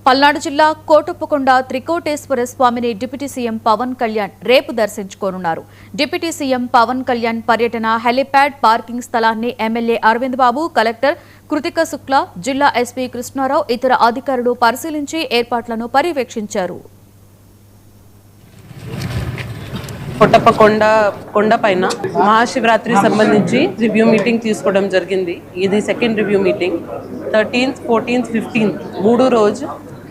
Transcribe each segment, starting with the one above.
పల్నాడు జిల్లా కోటప్పకొండ త్రికోటేశ్వర స్వామిని deputy CM Pawan Kalyan రేపు దర్శించుకోనున్నారు. డిప్యూటీ సీఎం పవన్ కళ్యాణ్ పర్యటన హెలిప్యాడ్ పార్కింగ్ స్థలాన్ని ఎమ్మెల్యే అరవింద్ బాబు, కలెక్టర్ కృతిక శుక్లా, జిల్లా ఎస్పీ కృష్ణారావు ఇతర అధికారులు పరిశీలించి ఏర్పాట్లను పర్యవేక్షించారు. కోటప్పకొండ కొండపైన మహాశివరాత్రి సంబంధించి రివ్యూ మీటింగ్ తీసుకోవడం జరిగింది. ఇది second review meeting. 13th, 14th, 15th 3 రోజు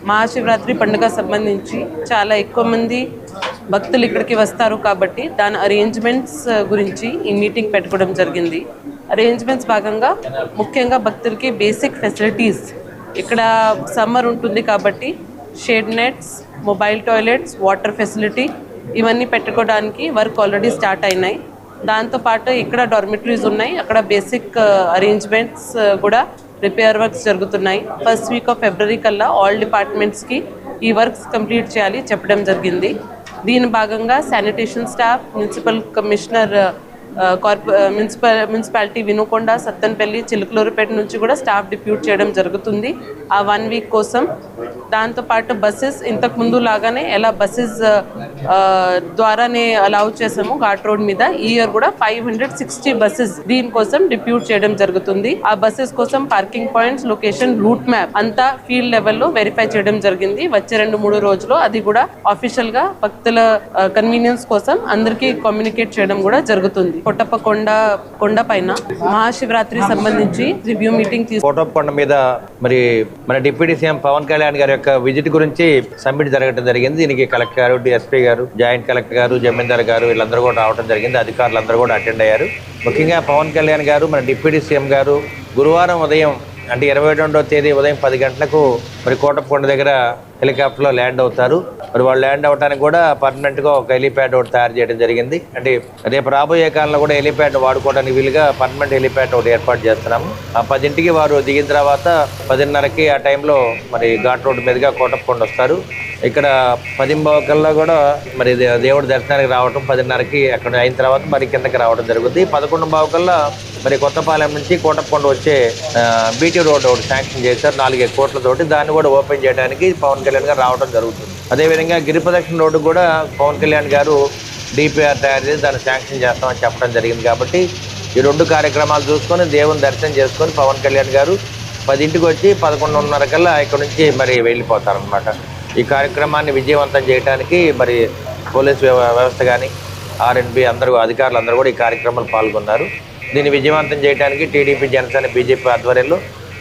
మహాశివరాత్రి పండుగ సంబంధించి చాలా ఎక్కువ మంది భక్తులు ఇక్కడికి వస్తారు కాబట్టి దాని అరేంజ్మెంట్స్ గురించి ఈ మీటింగ్ పెట్టుకోవడం జరిగింది. అరేంజ్మెంట్స్ భాగంగా ముఖ్యంగా భక్తులకి బేసిక్ ఫెసిలిటీస్, ఇక్కడ సమ్మర్ ఉంటుంది కాబట్టి shade nets, mobile toilets, water facility ఇవన్నీ పెట్టుకోవడానికి వర్క్ ఆల్రెడీ స్టార్ట్ అయినాయి. దాంతోపాటు ఇక్కడ డార్మిటరీస్ ఉన్నాయి, అక్కడ బేసిక్ అరేంజ్మెంట్స్ కూడా రిపేర్ వర్క్స్ జరుగుతున్నాయి. ఫస్ట్ వీక్ ఆఫ్ ఫిబ్రవరి కల్లా ఆల్ డిపార్ట్మెంట్స్కి ఈ వర్క్స్ కంప్లీట్ చేయాలి చెప్పడం జరిగింది. దీని భాగంగా sanitation staff, municipal commissioner, municipality Vinukonda, Sattenapalli, Chilakaluripet నుంచి కూడా స్టాఫ్ డిప్యూట్ చేయడం జరుగుతుంది ఆ 1 వీక్ కోసం. దాంతోపాటు బస్సెస్ ఇంతకు ముందు లాగానే ఎలా బస్సెస్ ద్వారానే అలౌ చేసాము ఘాట్ రోడ్ మీద, ఈ ఇయర్ కూడా 560 బస్సెస్ దీనికోసం డిప్యూట్ చేయడం జరుగుతుంది. ఆ బస్సెస్ కోసం parking points, location, route map అంతా ఫీల్డ్ లెవెల్లో వెరిఫై చేయడం జరిగింది. వచ్చే 2-3 రోజుల్లో అది కూడా ఆఫీషియల్ గా భక్తుల కన్వీనియన్స్ కోసం అందరికీ కమ్యూనికేట్ చేయడం కూడా జరుగుతుంది. కోటప్పకొండ పైన మహాశివరాత్రి సంబంధించి రివ్యూ మీటింగ్ కోటప్పకొండ మీద మరి మన డిప్యూటీ సీఎం పవన్ కళ్యాణ్ గారి యొక్క విజిట్ గురించి సబ్మిట్ జరగడం జరిగింది. దీనికి కలెక్టర్ గారు, ఎస్పీ గారు, జాయింట్ కలెక్టర్ గారు, జమీందార్ గారు వీళ్ళందరూ కూడా రావడం జరిగింది. అధికారులందరూ కూడా అటెండ్ అయ్యారు. ముఖ్యంగా పవన్ కళ్యాణ్ గారు మన డిప్యూటీ సీఎం గారు గురువారం ఉదయం అంటే 22వ తేదీ ఉదయం 10 గంటలకు మరి కోటప్పకొండ దగ్గర హెలికాప్టర్లో ల్యాండ్ అవుతారు. మరి వాళ్ళు ల్యాండ్ అవడానికి కూడా పర్మనెంట్గా ఒక హెలిప్యాడ్ ఒకటి తయారు చేయడం జరిగింది. అంటే రేపు రాబోయే కాలంలో కూడా హెలిప్యాడ్ వాడుకోవడానికి వీలుగా పర్మనెంట్ హెలిప్యాడ్ ఒకటి ఏర్పాటు చేస్తున్నాము. ఆ 10ంటికి వారు దిగిన తర్వాత 10:30కి ఆ టైంలో మరి ఘాట్ రోడ్డు మీదుగా కోటప్పకొండ వస్తారు. ఇక్కడ 10:15 కల్లా కూడా మరి దేవుడి దర్శనానికి రావడం, 10:30కి అక్కడ అయిన తర్వాత మరి కిందకి రావడం జరుగుతుంది. 11:15 కల్లా మరి కొత్తపాలెం నుంచి కోటప్పకొండ వచ్చే బీటీ రోడ్ ఒకటి శాంక్షన్ చేశారు 4 కోట్లతోటి. దాన్ని కూడా ఓపెన్ చేయడానికి పవన్ కళ్యాణ్ గారు రావడం జరుగుతుంది. అదేవిధంగా గిరిప్రదక్షిణ రోడ్డు కూడా పవన్ కళ్యాణ్ గారు డిపిఆర్ తయారు చేసి దాన్ని శాంక్షన్ చేస్తామని చెప్పడం జరిగింది. కాబట్టి ఈ 2 కార్యక్రమాలు చూసుకొని దేవుని దర్శనం చేసుకొని పవన్ కళ్యాణ్ గారు 10ంటికి వచ్చి 11:30 కల్లా ఇక్కడ నుంచి మరి వెళ్ళిపోతారనమాట. ఈ కార్యక్రమాన్ని విజయవంతం చేయడానికి మరి పోలీస్ వ్యవస్థ కానీ R&B అధికారులు అందరూ కూడా ఈ కార్యక్రమంలో పాల్గొన్నారు. దీన్ని విజయవంతం చేయడానికి టీడీపీ, జనసేన, బీజేపీ ఆధ్వర్యంలో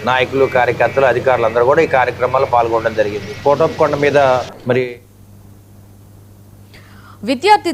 నాయకులు, కార్యకర్తలు, అధికారులు అందరూ కూడా ఈ కార్యక్రమాల్లో పాల్గొనడం జరిగింది. కోటప్పకొండ మీద మరి విద్యార్థి